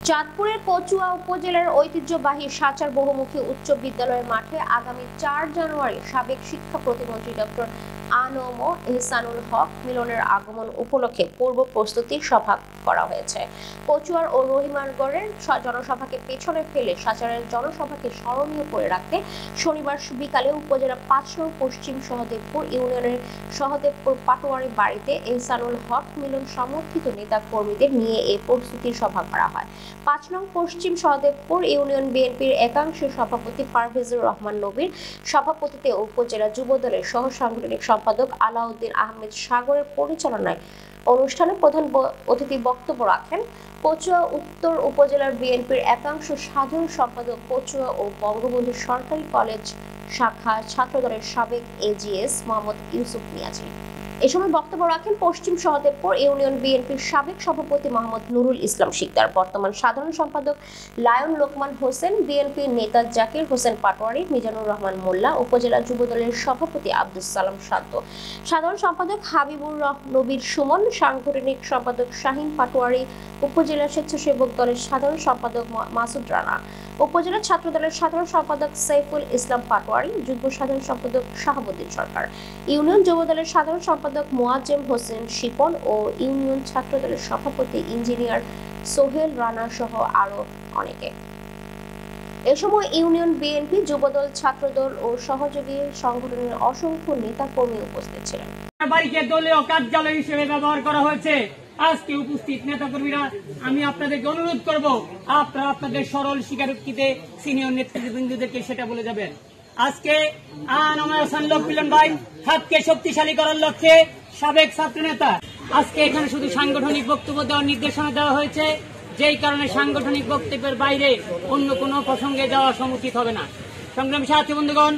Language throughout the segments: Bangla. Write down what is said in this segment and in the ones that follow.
চাঁদপুরের কচুয়া উপজেলার ঐতিহ্যবাহী সাচার বহুমুখী উচ্চ বিদ্যালয়ের মাঠে আগামী ৪ জানুয়ারি সাবেক শিক্ষা প্রতিমন্ত্রী ডক্টর আনম এহসানুল হক মিলনের আগমন উপলক্ষে পূর্ব প্রস্তুতি সভা করা হয়েছে। কচুয়ার ও রহিমানগড়ের জনসভাকে পেছনে ফেলে সাচারের জনসভাকে স্মরণীয় করে রাখতে শনিবার বিকালে উপজেলা ৫ নং পশ্চিম সহদেবপুর ইউনিয়নের সহদেবপুর পাটোয়ারি বাড়িতে এহসানুল হক মিলন সমর্থিত নেতা কর্মীদের নিয়ে এই প্রস্তুতি সভা করা হয়। ৫ নং পশ্চিম সহদেবপুর ইউনিয়ন বিএনপির একাংশের সভাপতি পারভেজুর রহমান নবীর সভাপতিত্বে উপজেলা যুবদলের সহ সাংগঠনিক সম্পাদক আলাউদ্দিন আহমেদ সাগরের পরিচালনায় অনুষ্ঠানে প্রধান অতিথি বক্তব্য রাখেন কচুয়া উত্তর উপজেলার বিএনপির একাংশ সাধারণ সম্পাদক কচুয়া ও বঙ্গবন্ধু সরকারি কলেজ শাখা ছাত্রদলের সাবেক এজিএস মোহাম্মদ ইউসুফ নিয়াজি। এ সময় বক্তব্য রাখেন পশ্চিম সহদেবপুর ইউনিয়ন বিএনপির সাবেক সভাপতি মোহাম্মদ নুরুল ইসলাম শিকদার, বর্তমান সাধারণ সম্পাদক লায়ন লোকমান হোসেন, বিএনপির নেতা জাকির হোসেন পাটোয়ারি, মিজানুর রহমান মোল্লা, উপজেলা যুবদলের সভাপতি আব্দুস সালাম শান্ত, সাধারণ সম্পাদক হাবিবুর নবীর সুমন, সাংগঠনিক সম্পাদক শাহিন পাটোয়ারি, উপজেলা স্বেচ্ছাসেবক দলের সাধারণ সম্পাদক মাসুদ রানা, উপজেলা ছাত্র দলের সাধারণ সম্পাদক সাইফুল ইসলাম পাটোয়ারি, যুগ্ম সাধারণ সম্পাদক শাহাবুদ্দিন সরকার, ইউনিয়ন যুবদলের সাধারণ সম্পাদক মোয়াজ্জেম হোসেন শিপন ও ইউনিয়ন ছাত্র দলের সভাপতি ইঞ্জিনিয়ার সোহেল রানা সহ আরো অনেকে। এ সময় ইউনিয়ন বিএনপি, যুবদল, ছাত্রদল ও সহযোগী সংগঠনের অসংখ্য নেতা কর্মী উপস্থিত ছিলেন। বাড়িকে দলীয় কার্যালয় হিসেবে ব্যবহার করা হয়েছে। আজকে উপস্থিত নেতাকর্মীরা, আমি আপনাদেরকে অনুরোধ করব, আপনারা আপনাদের সরল স্বীকারোক্তিতে সিনিয়র নেতৃবৃন্দদেরকে সেটা বলে যাবেন। আজকে মিলন ভাই হাতকে শক্তিশালী করার লক্ষ্যে সাবেক ছাত্র নেতা, আজকে এখানে শুধু সাংগঠনিক বক্তব্য দেওয়ার নির্দেশনা দেওয়া হয়েছে, যেই কারণে সাংগঠনিক বক্তব্যের বাইরে অন্য কোনো প্রসঙ্গে যাওয়া সমুচিত হবে না। সংগ্রামী সাথী বন্ধুগণ,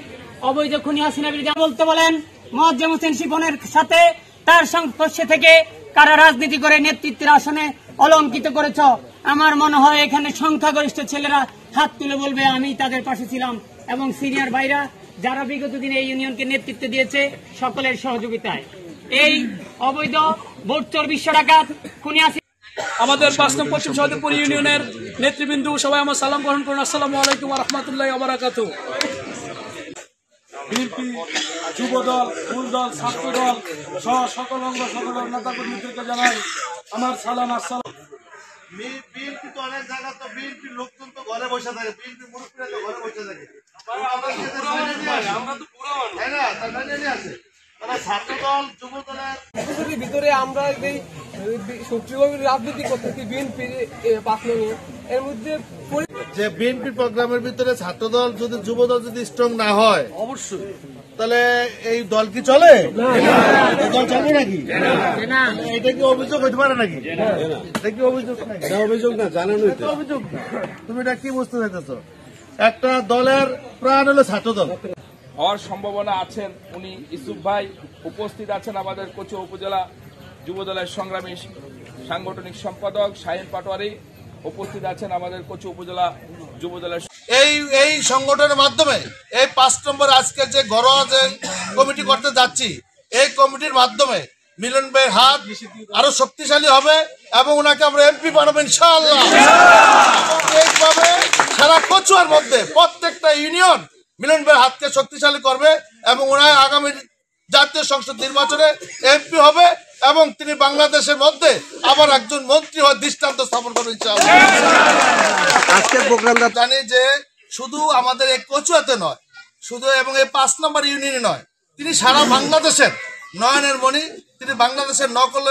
অবৈধ খুনি হাসিনা বিরোধী বলতে বলেন মোয়াজ্জেম হোসেন শিপনের সাথে তার সংস্পর্শে থেকে কারা রাজনীতি করে নেতৃত্বের আসনে অলঙ্কিত করেছ। আমার মনে হয় এখানে সংখ্যাগরিষ্ঠ ছেলেরা হাত তুলে বলবে আমি তাদের পাশে ছিলাম, এবং সিনিয়র ভাইরা যারা বিগত দিনে এই ইউনিয়নকে নেতৃত্ব দিয়েছে সকলের সহযোগিতায় এই অবৈধ ভোট চোর বিশ্ব ডাকাত খুনি হাসিনা। আমাদের ৫ নং পশ্চিম সহদেবপুর ইউনিয়নের নেতৃবৃন্দ সবাই আমার সালাম গ্রহণ করুন। আসসালামু আলাইকুম ওয়া রাহমাতুল্লাহি ওয়া বারাকাতুহু। বিএনপি, যুবদল, ফুলদল, ছাত্রদল সহ সকল অঙ্গ সংগঠন নেতাকর্মীদেরকে জানাই আমার সালাম। আসসালাম। বিএনপি তো অনেক জায়গা, তো বিএনপির লোকজন তো ঘরে বসে থাকে, বিএনপি মুরব্বীরা তো ঘরে বসে থাকে, আমরা তো পুরো তাই না, তারা নিয়ে আসে। তারা ছাত্রদল, যুবদলের ভিতরে আমরা এই সক্রিয়ভাবে রাজনীতি করতেছি বিএনপির ৫ নং এর মধ্যে যে বিএনপি প্রোগ্রামের ভিতরে ছাত্রদল যদি যুবদল যদি স্ট্রং না হয় অবশ্যই তাহলে এই দল কি চলে? দল চলবে নাকি? এটা কি অভিযোগ হতে পারে নাকি? এটা কি অভিযোগ? অভিযোগ না, জানানো অভিযোগ। তুমি এটা কি বুঝতে চাইতেছ? একটা দলের প্রাণ হলো ছাত্রদল হওয়ার সম্ভাবনা আছেন। উনি ইউসুফ ভাই উপস্থিত আছেন, আমাদের কচুয়া উপজেলা যুবদলের সংগ্রামী সাংগঠনিক সম্পাদক শাহিন পাটোয়ারি উপস্থিত আছেন, আমাদের কচুয়া উপজেলা যুবদলের এই সংগঠনের মাধ্যমে এই ৫ নম্বর আজকের যে ঘরোয়া যে কমিটি করতে যাচ্ছি, এই কমিটির মাধ্যমে মিলন ভাইয়ের হাত আরো শক্তিশালী হবে এবং ওনাকে আমরা এমপি বানাবো ইনশাআল্লাহ। এইভাবে সারা কচুয়ার মধ্যে প্রত্যেকটা ইউনিয়ন মিলন ভাইয়ের হাতকে শক্তিশালী করবে এবং ওনার আগামী জাতীয় সংসদ নির্বাচনে এমপি হবে এবং তিনি বাংলাদেশের মধ্যে আবার একজন মন্ত্রী হওয়ার দৃষ্টান্ত স্থাপন করবেন ইনশাআল্লাহ। আজকের প্রোগ্রামটা জানি যে শুধু আমাদের এই কচুয়াতে নয়, শুধু এবং এই ৫ নম্বর ইউনিয়নে নয়, তিনি সারা বাংলাদেশের নয়নের মণি, তিনি বাংলাদেশের নকল